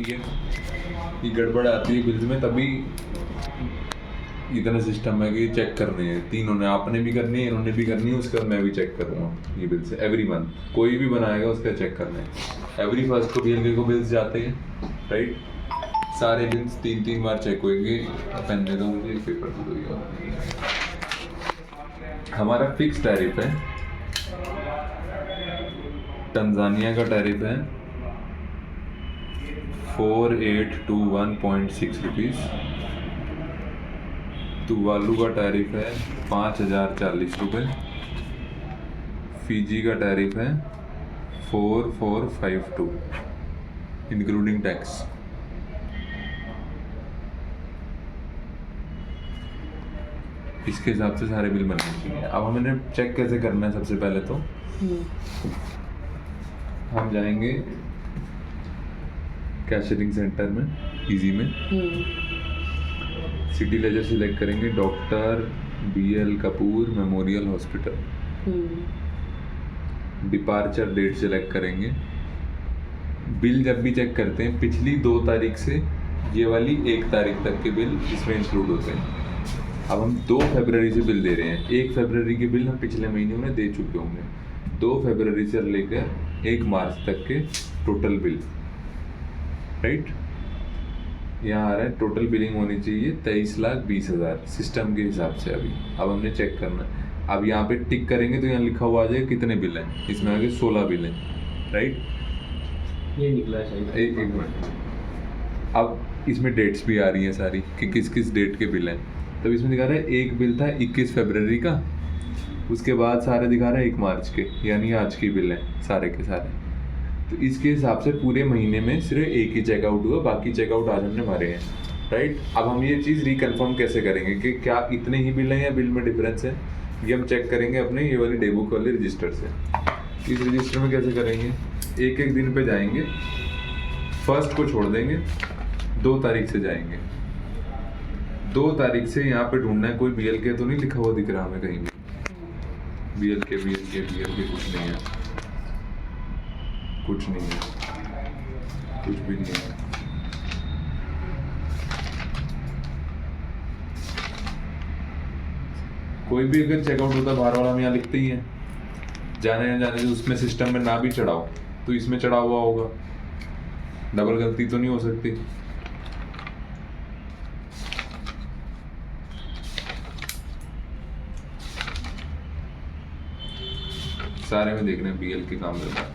ठीक है, ये गड़बड़ आती है बिल्स में, तभी इतना सिस्टम है कि चेक करने हैं तीनों ने, आपने भी करनी है, इन्होंने भी करनी है, उसके बाद मैं भी चेक करूँगा ये बिल्स एवरी मंथ। कोई भी बनाएगा उसका चेक करना है एवरी फर्स्ट को BLK को बिल्स जाते हैं, राइट। सारे बिल्स 3-3 बार चेक होंगे। पेन दे दो मुझे, पेपर दे दो यार। हमारा फिक्स टैरिफ है, तंजानिया का टैरिफ है 4821.6 रुपीज़। तुवालू का टैरिफ है 5040 रुपये। फिजी का टैरिफ है 4452 इंक्लूडिंग टैक्स। इसके हिसाब से सारे बिल बनने चाहिए। अब हमने चेक कैसे करना है, सबसे पहले तो हम जाएंगे कैशरिंग सेंटर में, इजी में, सिटी लेजर सिलेक्ट करेंगे, doctor BL Kapoor memorial hospital. Departure date select करेंगे। बिल जब भी चेक करते हैं पिछली 2 तारीख से ये वाली 1 तारीख तक के बिल इसमें इंक्लूड होते हैं। अब हम 2 फरवरी से बिल दे रहे हैं, 1 फरवरी के बिल हम पिछले महीने में दे चुके होंगे। 2 फरवरी से लेकर 1 मार्च तक के टोटल बिल, राइट। यहाँ आ रहा है टोटल बिलिंग होनी चाहिए 23,20,000 सिस्टम के हिसाब से। अभी अब हमने चेक करना है। अब यहाँ पे टिक करेंगे तो यहाँ लिखा हुआ आ जाएगा कितने बिल हैं, इसमें आगे 16 बिल हैं, राइट। ये निकला शायद। एक मिनट। अब इसमें डेट्स भी आ रही हैं सारी कि किस किस डेट के बिल हैं। तब इसमें दिखा रहा है एक बिल था 21 फरवरी का, उसके बाद सारे दिखा रहा है 1 मार्च के, यानी आज की बिल हैं सारे के सारे। तो इसके हिसाब से पूरे महीने में सिर्फ एक ही चेकआउट हुआ, बाकी चेकआउट आज हमने मारे हैं, राइट। अब हम ये चीज़ रिकन्फर्म कैसे करेंगे कि क्या इतने ही बिल हैं या बिल में डिफरेंस है, ये हम चेक करेंगे अपने ये वाली डे बुक वाले रजिस्टर से। इस रजिस्टर में कैसे करेंगे, एक एक दिन पे जाएंगे, फर्स्ट को छोड़ देंगे, 2 तारीख से जाएंगे। 2 तारीख से यहाँ पे ढूंढना है, कोई BLK तो नहीं लिखा हुआ दिख रहा हमें कहीं भी। BLK कुछ नहीं है, कुछ नहीं है, कुछ भी नहीं है। कोई भी अगर चेकआउट होता बाहर वाला हम यहाँ लिखते ही हैं, जाने जाने उसमें सिस्टम में ना भी चढ़ाओ तो इसमें चढ़ा हुआ होगा, डबल गलती तो नहीं हो सकती। सारे में देख रहे हैं BLK काम करता है।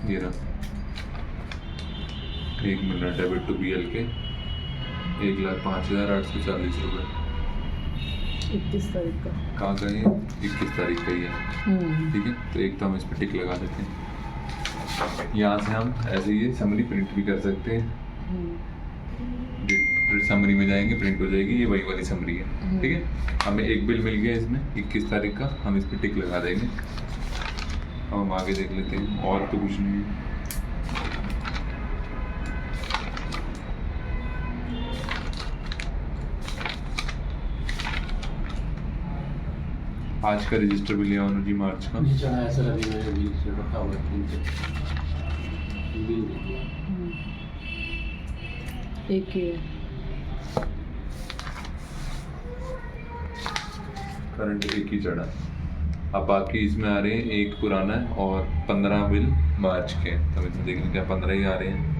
ये रहा 1 मिनट, डेबिट टू BLK 1,05,840 रुपये। 21 तारीख का कहाँ का है, 21 तारीख का ही है, ठीक है। तो एक तो हम इस पर टिक लगा देते हैं। यहाँ से हम ऐसे ही समरी प्रिंट भी कर सकते हैं। समरी में जाएंगे, प्रिंट हो जाएगी, ये वही वाली समरी है, ठीक है। हमें एक बिल मिल गया इसमें 21 तारीख का, हम इस पर टिक लगा देंगे। अब हम आगे देख लेते हैं, और तो कुछ नहीं है। आज का रजिस्टर भी लिया अनुजी मार्च का। नहीं चढ़ा ऐसा लगे मेरे बिल से रखा हुआ है, बिल नहीं दिया। एक ही है, करंट एक ही चढ़ा। अब बाकी इसमें आ रहे हैं, एक पुराना है और 15 बिल मार्च के, तब इसमें देखने क्या 15 ही आ रहे हैं।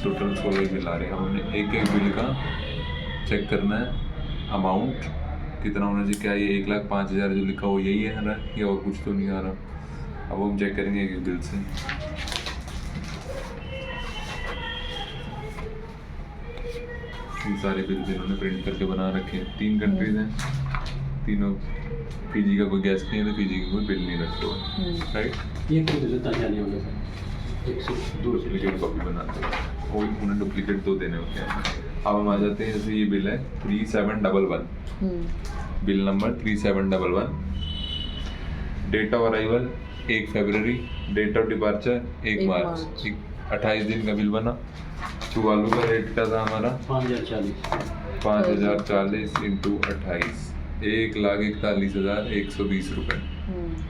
टोटल 16 बिल आ रहे हैं। हमने एक एक बिल का चेक करना है, अमाउंट कितना होना चाहिए, क्या ये 1,05,000 जो लिखा हो यही है ना, या और कुछ तो नहीं आ रहा। अब हम चेक करेंगे एक एक बिल से। ये सारे बिल इन्होंने प्रिंट करके बना रखे हैं। 3 कंट्रीज हैं, तीनों पीजी का कोई गैस नहीं है तो पीजी का कोई बिल नहीं रखते हुए, राइट। ये क्यों देता जाने होगा सर, 2 डुप्लीकेट कॉपी बनाते हैं, और उन्हें डुप्लीकेट 2 देने होते हैं। अब हम आ जाते हैं, जैसे ये बिल है 3711, bill number 3711, date of arrival 1 फरवरी, डेट ऑफ डिपार्चर 1 मार्च, 28 दिन का बिल बना। टुवालू का रेट क्या था हमारा 5040 इंटू 28, 1,41,120 रुपये।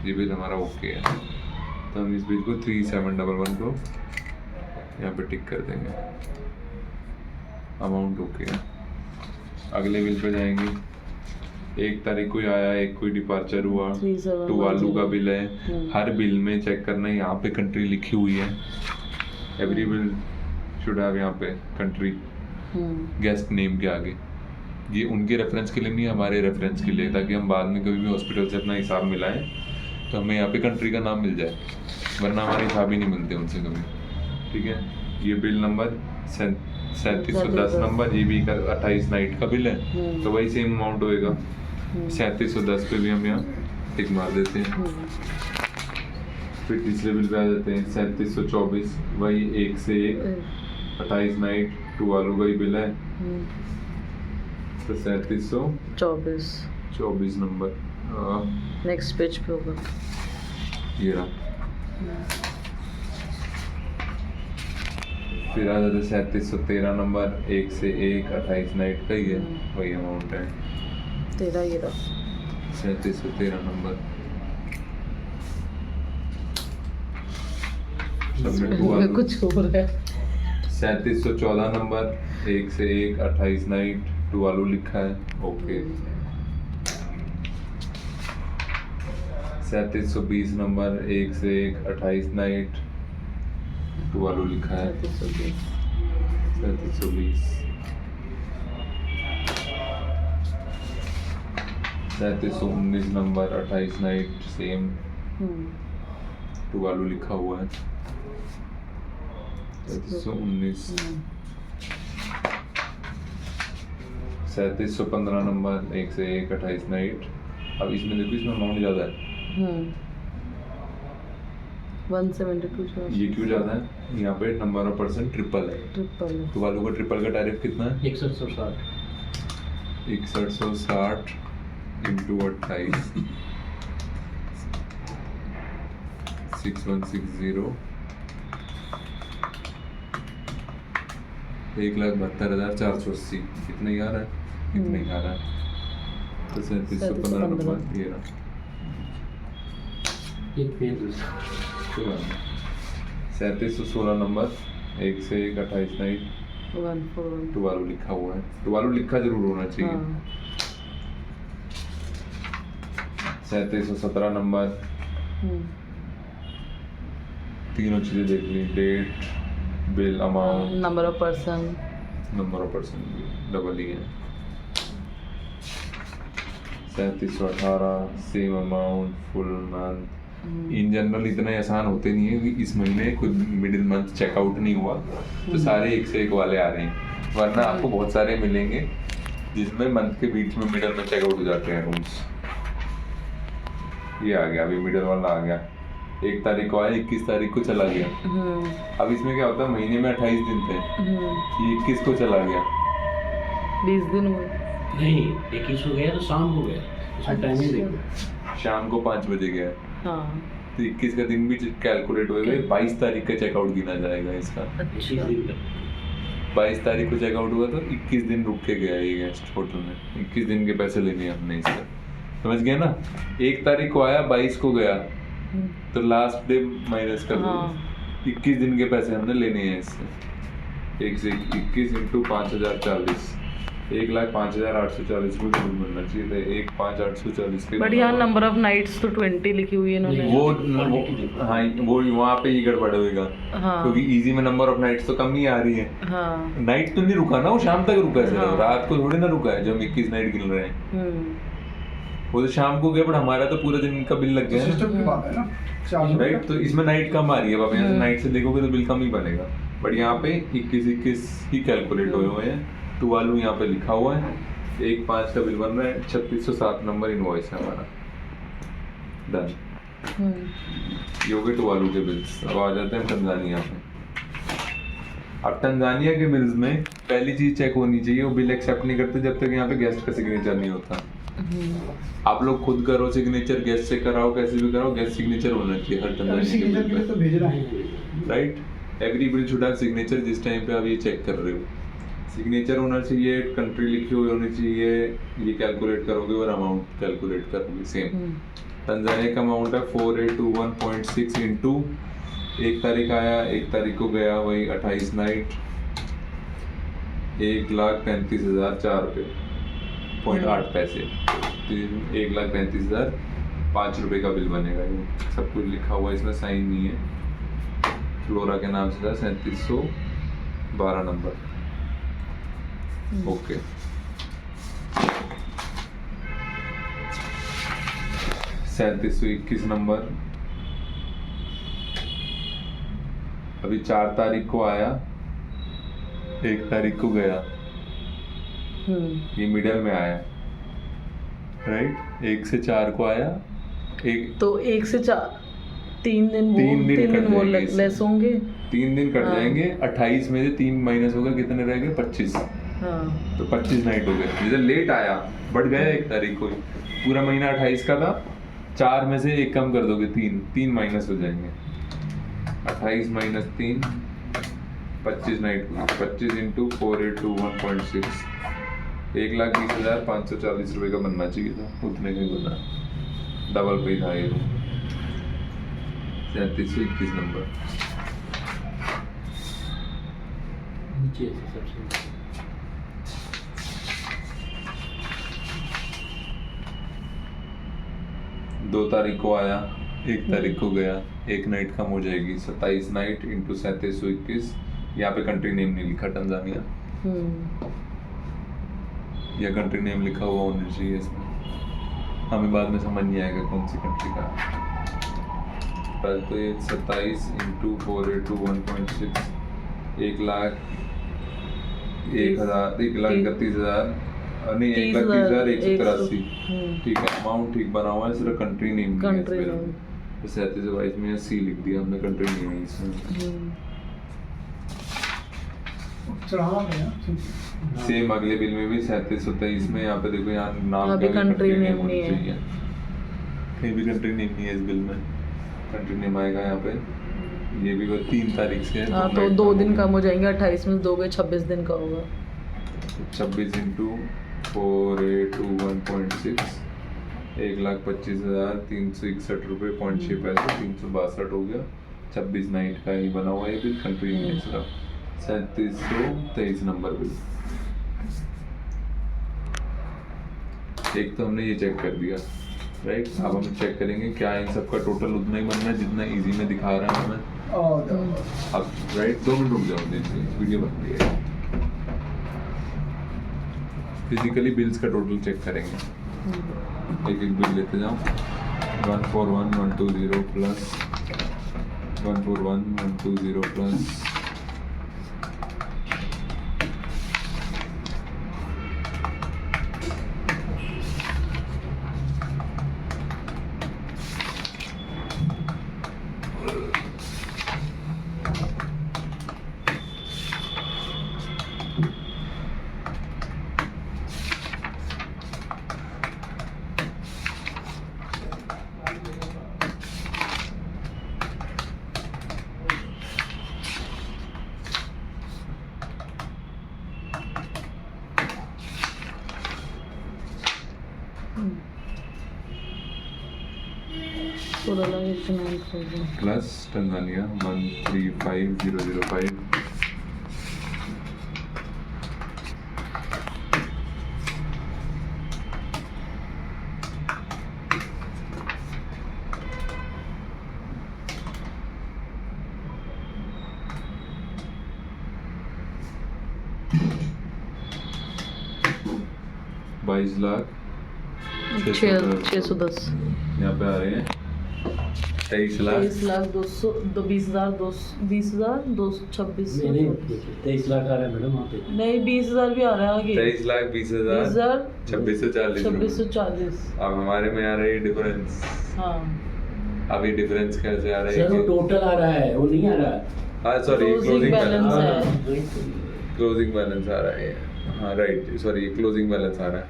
ये बिल हमारा ओके है, तो हम इस बिल को 3711 को यहाँ पे टिक कर देंगे, अमाउंट ओके है। अगले बिल पे जाएंगे, 1 तारीख को आया, 1 को डिपार्चर हुआ, 3710 टुवालू का बिल है। हर बिल में चेक करना है, यहाँ पे कंट्री लिखी हुई है, एवरी बिल शुड हैव यहाँ पे कंट्री गेस्ट नेम के आगे। ये उनके रेफरेंस के लिए नहीं, हमारे रेफरेंस के लिए, ताकि हम बाद में कभी भी हॉस्पिटल से अपना हिसाब मिलाएं तो हमें यहाँ पे कंट्री का नाम मिल जाए, वरना हमारे हिसाब ही नहीं मिलते उनसे कभी। ठीक है, ये बिल नंबर 3710 नंबर, ये भी 28 नाइट का बिल है, तो वही सेम अमाउंट होएगा। 3710 पे भी हम यहाँ टिक मार देते हैं। फिर तीसरे बिल पे आ जाते हैं, 3724, वही 1 से 1 28 नाइट, टुवालू का ही बिल है, तो 3724 नंबर नेक्स्ट पेज पे होगा। ये रहा। फिर आ जाता है 3713 नंबर, 1 से 1 28 नाइट का ही है, वही अमाउंट है। तेरा ये रहा 3713 नंबर। सबमिट हुआ। कुछ हो रहा है। 3714 नंबर, 1 से 1 28 नाइट, टुवालू लिखा है, ओके। 3720 नंबर, 1 से 1 28 नाइट, टुवालू लिखा है, 3720। 3719 नंबर, 28 नाइट, सेम, टुवालू लिखा हुआ है, 3719। 3715 नंबर, 1 से 1 28 नाइट। अब इसमें देखो, इसमें अमाउंट ज़्यादा है। 172 ये क्यों ज़्यादा है? यहाँ पे नंबर ऑफ पर्सन ट्रिपल है। टुवालू का ट्रिपल का टैरिफ कितना है? 6160 6160 इंटू 28 6160 1,72,480, कितना ही आ रहा है? कितना ही आ रहा है? तो 3715 नंबर ये रहा। एक पेज 3716 नंबर, 1 से 1 28 नाइट, 141 टुवालू लिखा हुआ है, टुवालू लिखा जरूर होना चाहिए। 3717 नंबर, तीनों चीजें देख ली, date, bill, amount, number of person भी डबल ही है। 3718 same amount, full month. In general इतने आसान होते नहीं है कि इस महीने कोई मिडिल मंथ चेकआउट नहीं हुआ तो सारे 1 से 1 वाले आ रहे हैं, वरना आपको बहुत सारे मिलेंगे जिसमें मंथ के बीच में मिडिल में चेकआउट हो जाते हैं रूम्स। ये आ गया, अभी मिडिल वाला आ गया, 1 तारीख को आया, 21 तारीख को चला गया। अब इसमें क्या होता है, महीने में 28 दिन थे, ये 21 को चला गया, 20 दिन हुए। नहीं, 21 हो गया तो शाम हो गया, उसमें टाइमिंग देखो, शाम को 5 बजे गया, हाँ तो 21 का दिन भी कैलकुलेट होएगा, 22 तारीख का चेकआउट गिना जाएगा इसका। 22 तारीख को चेकआउट हुआ तो 21 दिन रुक के गया ये गेस्ट होटल में, 21 दिन के पैसे लेने हैं हमने इसका, समझ गया ना? 1 तारीख को आया, 22 को गया, तो लास्ट डे माइनस कर दो, 21 दिन के पैसे हमने लेने हैं इससे। 1 से 21 इंटू 5040, 1,05,840 रुपये बिल बनना चाहिए था, 1,05,840 के। बट यहाँ नंबर ऑफ नाइट्स तो 20 लिखी हुई है इन्होंने। वो हाँ, वो वहाँ पे ही गड़बड़ होएगा, हाँ क्योंकि इजी में नंबर ऑफ नाइट्स तो कम ही आ रही है। हाँ नाइट तो नहीं रुका ना, वो शाम तक रुका है सिर्फ, हाँ। रात को थोड़ी ना रुका है, जो हम 21 नाइट गिन रहे हैं। वो तो शाम को गया, बट हमारा तो पूरा दिन का बिल लग गया सिस्टम की बात है ना, राइट। तो इसमें नाइट कम आ रही है, अब यहाँ से नाइट से देखोगे तो बिल कम ही बनेगा, बट यहाँ पे 21 ही कैलकुलेट हुए हुए हैं। टुवालू यहाँ पे लिखा हुआ है, 1/5 का बिल बन रहा है, 3607 नंबर इनवॉइस है हमारा, डन। ये हो गए टुवालू के बिल्स। अब आ जाते हैं तंजानिया पे। अब तंजानिया के बिल्स में पहली चीज चेक होनी चाहिए, वो बिल एक्सेप्ट नहीं करते जब तक यहाँ पे गेस्ट का सिग्नेचर नहीं होता। आप लोग खुद करो सिग्नेचर, गेस्ट से कराओ, कैसे भी कराओ, गेस्ट सिग्नेचर होना चाहिए हर तंजानिया के सिग्नेचर के बिल लिए तो पे, भेज रहे हैं। Right. Every bill should have signature जिस टाइम पे आप ये चेक कर रहे हो। सिग्नेचर होना चाहिए, कंट्री लिखी हुई होनी चाहिए, ये कैलकुलेट करोगे और अमाउंट कैलकुलेट करोगे सेम। तंजानिया का अमाउंट है 4821.6 इंटू 1 तारीख आया, 1 तारीख को गया, वही 28 नाइट 1,35,004 रुपये .8 पैसे, 1,35,005 रुपये का बिल बनेगा। ये सब कुछ लिखा हुआ है, इसमें साइन नहीं है। फ्लोरा के नाम से था 3712 नंबर। ओके, 3721 नंबर अभी 4 तारीख को आया, 1 तारीख को गया, ये मिडल में आया, राइट। 1 से 4 को आया, एक तो 1 से 4 3 दिन वो 3 दिन 3 दिन कट वो जाएंगे इससे। लेस होंगे। 3 दिन कट हाँ। जाएंगे, 28 में से 3 माइनस होगा, कितने रह गए 25, हाँ तो 25 नाइट हो गए। जैसे लेट आया, बढ़ गया 1 तारीख को, पूरा महीना 28 का था, 4 में से 1 कम कर दोगे, 3 माइनस हो जाएंगे, 28 माइनस 3 25 नाइट, 25 इंटू 4821.6 1,20,540 रुपये का बनना चाहिए था, उतने का ही बना, डबल पे था ये। 3721 नंबर नीचे से सबसे 2 तारीख को आया, 1 तारीख को गया, 1 नाइट कम हो जाएगी, 27 नाइट इंटू 3721। यहाँ पे कंट्री नेम नहीं लिखा तंजानिया, या कंट्री नेम लिखा हुआ होना चाहिए इसमें, हमें बाद में समझ नहीं आएगा कौन सी कंट्री का। पहले तो ये 27 इंटू 4821.6 1,31,000 नहीं 1,30,183। ठीक है, अमाउंट ठीक बना हुआ है, सिर्फ कंट्री नेम नहीं है कंट्री इसमें। नेम। तो 3722 में सी लिख दिया हमने, कंट्री नेम है इसमें। चढ़ावा गया। सेम अगले बिल में भी 3723 में, यहाँ पे देखो, यहाँ नाम अभी क्या है, country name होना नहीं है। चाहिए। कहीं भी कंट्री नेम नहीं है इस बिल में, कंट्री नेम आएगा यहाँ पे। ये भी वो 3 तारीख से है, हाँ, तो नाइट 2 कम दिन होगा। कम हो जाएंगे, 28 में 2 गए 26 दिन का होगा। 26 इंटू 4821.6 1,25,361 रुपये .6 पैसे, 362 हो गया। 26 नाइट का ही बना हुआ है बिल, कंट्री नेम सिर्फ 3723 नंबर बिल। एक तो हमने ये चेक कर दिया, राइट। अब हम चेक करेंगे क्या इन सब का टोटल उतना ही बनना है जितना इजी में दिखा रहा है हमें। और अब राइट 2 मिनट रुक जाओ, देखिए वीडियो बन रही है। फिजिकली बिल्स का टोटल चेक करेंगे, एक एक बिल लेते जाओ। 141,120 प्लस 141,120 प्लस 16,89,000 प्लस तंजानिया 135,005 610 यहाँ पे आ रहे हैं 23,00,000 23,20,226 नहीं 23 लाख आ रहा है मैडम वहाँ पे। नहीं 20,000 भी आ रहा है आगे 23,20,000 2640 2640। अब हमारे में आ रही है डिफरेंस। हाँ अभी डिफरेंस कैसे आ रहा सर वो है? टोटल आ रहा है, वो नहीं आ रहा है। Sorry Closing closing balance balance है। क्लोजिंग बैलेंस आ रहा है हाँ राइट सॉरी क्लोजिंग बैलेंस आ रहा है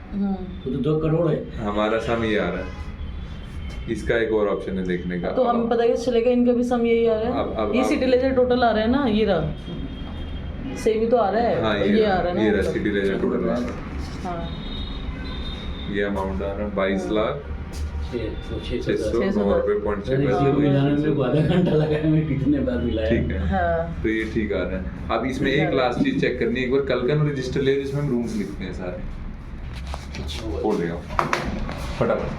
वो तो 2 करोड़ है। हमारा सम ये आ रहा है इसका एक और ऑप्शन है देखने का तो हमें पता कैसे चलेगा इनका भी सम यही आ रहा है। ये सिटी लेजर टोटल आ रहा है ना, ये रहा सेम ही तो आ रहा है। हाँ ये आ रहा है ना ये मतलब। सिटी लेजर टोटल आ रहा है हाँ ये अमाउंट आ रहा है 22 लाख 609 ₹609.6 इसलिए पैसे मिलाने में मेरे को आधा घंटा लगा है, मैं कितने बार मिलाया। ठीक है हाँ तो ये ठीक आ रहा है अब इसमें एक लास्ट चीज चेक करनी है एक बार कल का ना रजिस्टर ले जिसमें हम रूम्स लिखते हैं सारे अच्छा हुआ। खोल देगा फटाफट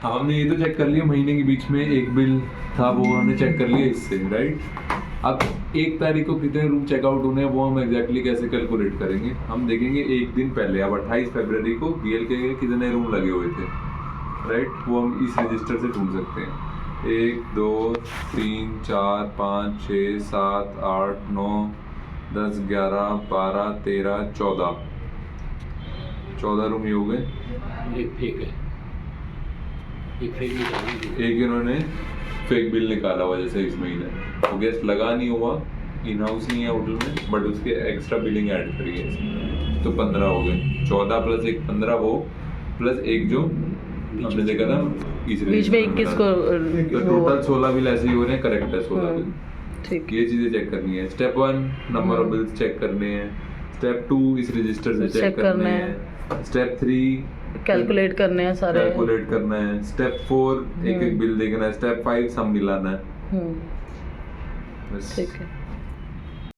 हाँ हमने ये तो चेक कर लिया महीने के बीच में एक बिल था वो हमने चेक कर लिया इससे राइट अब 1 तारीख को कितने रूम चेकआउट होने हैं वो हम एग्जैक्टली कैसे कैलकुलेट करेंगे हम देखेंगे एक दिन पहले अब 28 फरवरी को BLK के कितने रूम लगे हुए थे राइट वो हम इस रजिस्टर से ढूंढ सकते हैं 1 2 3 4 5 6 7 8 9 10 11 12 13 14 रूम ये हो गए एक फेक है, एक फेक निकाली। एक इन्होंने फेक बिल निकाला हुआ जैसे इस महीने वो गेस्ट लगा नहीं हुआ इन हाउस नहीं है होटल में बट उसके एक्स्ट्रा बिलिंग ऐड करी है इसमें तो 15 हो गए 14 प्लस एक 15 वो प्लस एक जो हमने देखा था इस बीच में 21 को तो टोटल 16 बिल ऐसे ही हो रहे हैं करेक्ट है 16 बिल ठीक ये चीजें चेक करनी है step 1 number of bills check करने हैं स्टेप 2 इस रजिस्टर से चेक करने हैं स्टेप 3 कैलकुलेट करने हैं सारे। कैलकुलेट करना है स्टेप 4 एक एक बिल देखना है स्टेप 5 सम मिलाना है हम्म बस ठीक है।